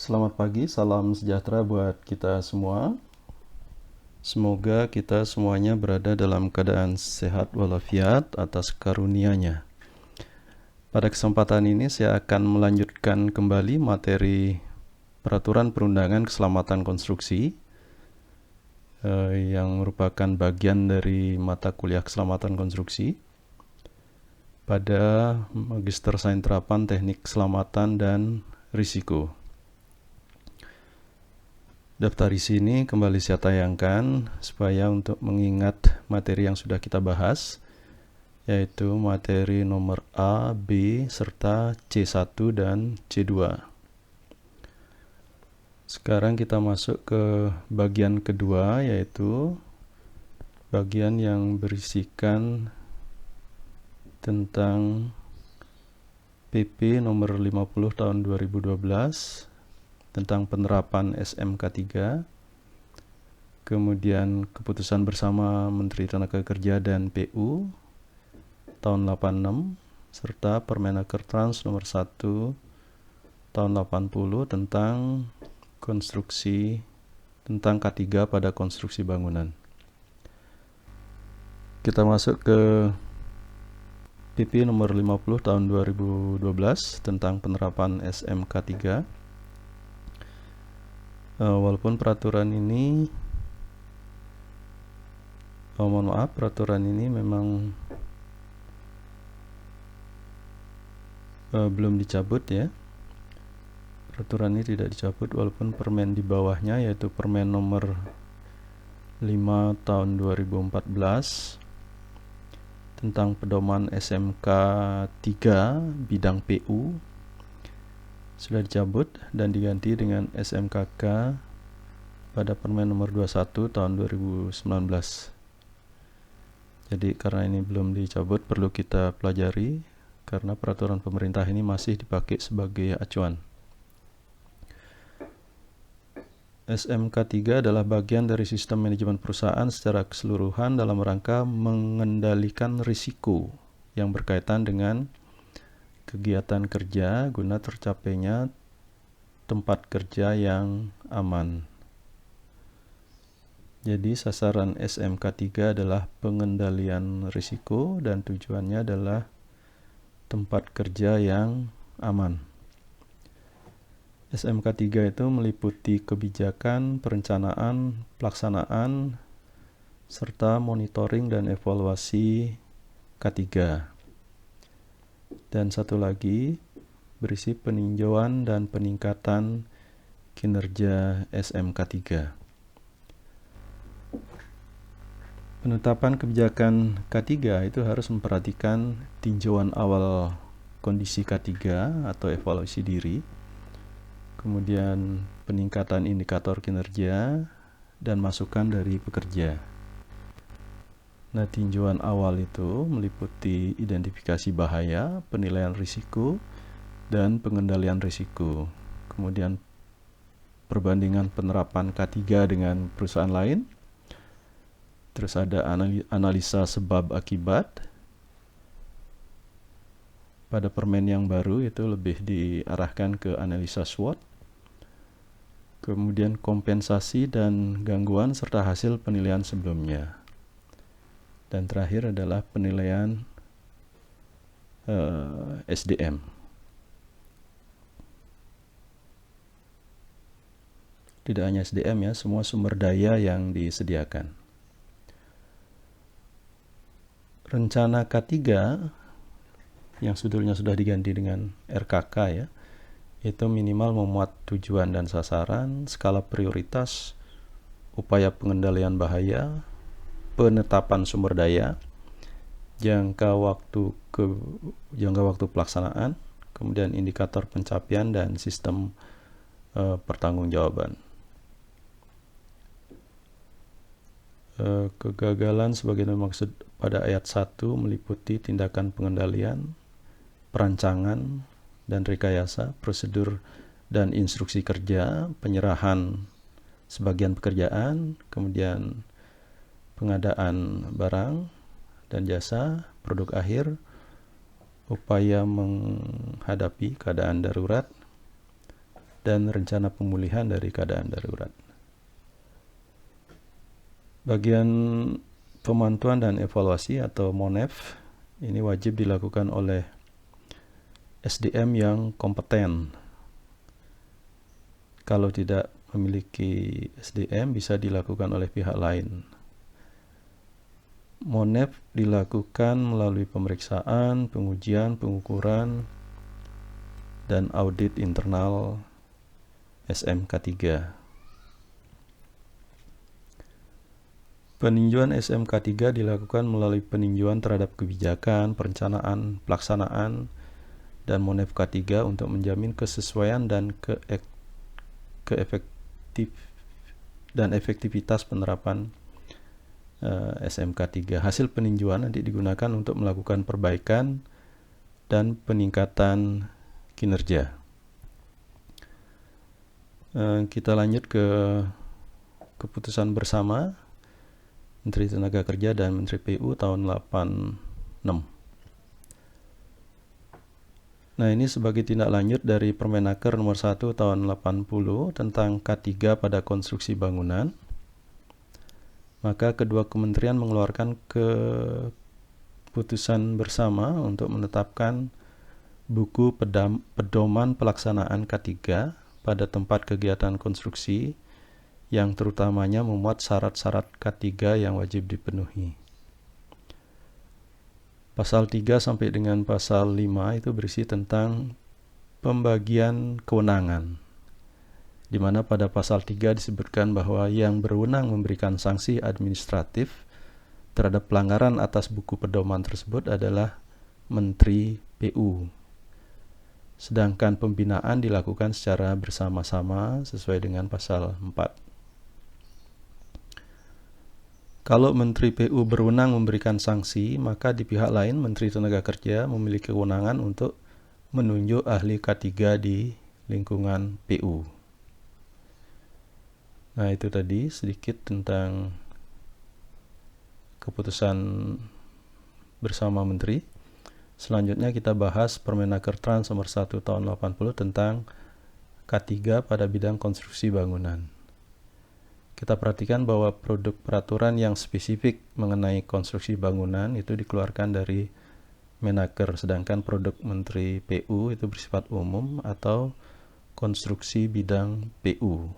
Selamat pagi, salam sejahtera buat kita semua. Semoga kita semuanya berada dalam keadaan sehat walafiat atas karunia-Nya. Pada kesempatan ini saya akan melanjutkan kembali materi Peraturan Perundangan Keselamatan Konstruksi yang merupakan bagian dari mata kuliah Keselamatan Konstruksi pada Magister Sains Terapan Teknik Keselamatan dan Risiko. Daftar isi ini kembali saya tayangkan supaya untuk mengingat materi yang sudah kita bahas, yaitu materi nomor A, B, serta C1 dan C2. Sekarang kita masuk ke bagian kedua, yaitu bagian yang berisikan tentang PP nomor 50 tahun 2012 tentang penerapan SMK 3, kemudian keputusan bersama Menteri Tenaga Kerja dan PU tahun 86, serta Permenaker Trans nomor 1 tahun 80 tentang K3 pada konstruksi bangunan. Kita masuk ke PP nomor 50 tahun 2012 tentang penerapan SMK 3. Walaupun peraturan ini peraturan ini memang belum dicabut ya. Peraturan ini tidak dicabut walaupun permen di bawahnya, yaitu permen nomor 5 tahun 2014 tentang pedoman SMK 3 bidang PU sudah dicabut dan diganti dengan SMKK pada permen nomor 21 tahun 2019. Jadi karena ini belum dicabut, perlu kita pelajari karena peraturan pemerintah ini masih dipakai sebagai acuan. SMK 3 adalah bagian dari sistem manajemen perusahaan secara keseluruhan dalam rangka mengendalikan risiko yang berkaitan dengan kegiatan kerja guna tercapainya tempat kerja yang aman. Jadi sasaran SMK 3 adalah pengendalian risiko dan tujuannya adalah tempat kerja yang aman. SMK 3 itu meliputi kebijakan, perencanaan, pelaksanaan, serta monitoring dan evaluasi K3. Dan satu lagi, berisi peninjauan dan peningkatan kinerja SMK 3. Penetapan kebijakan K3 itu harus memperhatikan tinjauan awal kondisi K3 atau evaluasi diri, kemudian peningkatan indikator kinerja, dan masukan dari pekerja. Nah, tinjauan awal itu meliputi identifikasi bahaya, penilaian risiko, dan pengendalian risiko. Kemudian perbandingan penerapan K3 dengan perusahaan lain. Terus ada analisa sebab akibat. Pada permen yang baru itu lebih diarahkan ke analisa SWOT. Kemudian kompensasi dan gangguan serta hasil penilaian sebelumnya. Dan terakhir adalah penilaian SDM. Tidak hanya SDM ya, semua sumber daya yang disediakan. Rencana K3 yang judulnya sudah diganti dengan RKK ya, itu minimal memuat tujuan dan sasaran, skala prioritas, upaya pengendalian bahaya, penetapan sumber daya, jangka waktu pelaksanaan, kemudian indikator pencapaian dan sistem pertanggungjawaban. Kegagalan sebagaimana dimaksud pada ayat 1 meliputi tindakan pengendalian, perancangan dan rekayasa, prosedur dan instruksi kerja, penyerahan sebagian pekerjaan, kemudian pengadaan barang dan jasa, produk akhir, upaya menghadapi keadaan darurat, dan rencana pemulihan dari keadaan darurat. Bagian pemantauan dan evaluasi atau MONEV ini wajib dilakukan oleh SDM yang kompeten. Kalau tidak memiliki SDM, bisa dilakukan oleh pihak lain. MONEV dilakukan melalui pemeriksaan, pengujian, pengukuran, dan audit internal SMK 3. Peninjauan SMK 3 dilakukan melalui peninjauan terhadap kebijakan, perencanaan, pelaksanaan, dan MONEV K3 untuk menjamin kesesuaian dan efektivitas penerapan SMK 3. Hasil peninjauan nanti digunakan untuk melakukan perbaikan dan peningkatan kinerja. Kita lanjut ke keputusan bersama Menteri Tenaga Kerja dan Menteri PU tahun 86. Nah, ini sebagai tindak lanjut dari Permenaker nomor 1 tahun 80 tentang K3 pada konstruksi bangunan. Maka kedua kementerian mengeluarkan keputusan bersama untuk menetapkan buku pedoman pelaksanaan K3 pada tempat kegiatan konstruksi yang terutamanya memuat syarat-syarat K3 yang wajib dipenuhi. Pasal 3 sampai dengan pasal 5 itu berisi tentang pembagian kewenangan, di mana pada pasal 3 disebutkan bahwa yang berwenang memberikan sanksi administratif terhadap pelanggaran atas buku pedoman tersebut adalah Menteri PU. Sedangkan pembinaan dilakukan secara bersama-sama sesuai dengan pasal 4. Kalau Menteri PU berwenang memberikan sanksi, maka di pihak lain Menteri Tenaga Kerja memiliki kewenangan untuk menunjuk ahli K3 di lingkungan PU. Nah, itu tadi sedikit tentang keputusan bersama Menteri. Selanjutnya kita bahas Permenaker Trans nomor 1 tahun 80 tentang K3 pada bidang konstruksi bangunan. Kita perhatikan bahwa produk peraturan yang spesifik mengenai konstruksi bangunan itu dikeluarkan dari Menaker, sedangkan produk Menteri PU itu bersifat umum atau konstruksi bidang PU.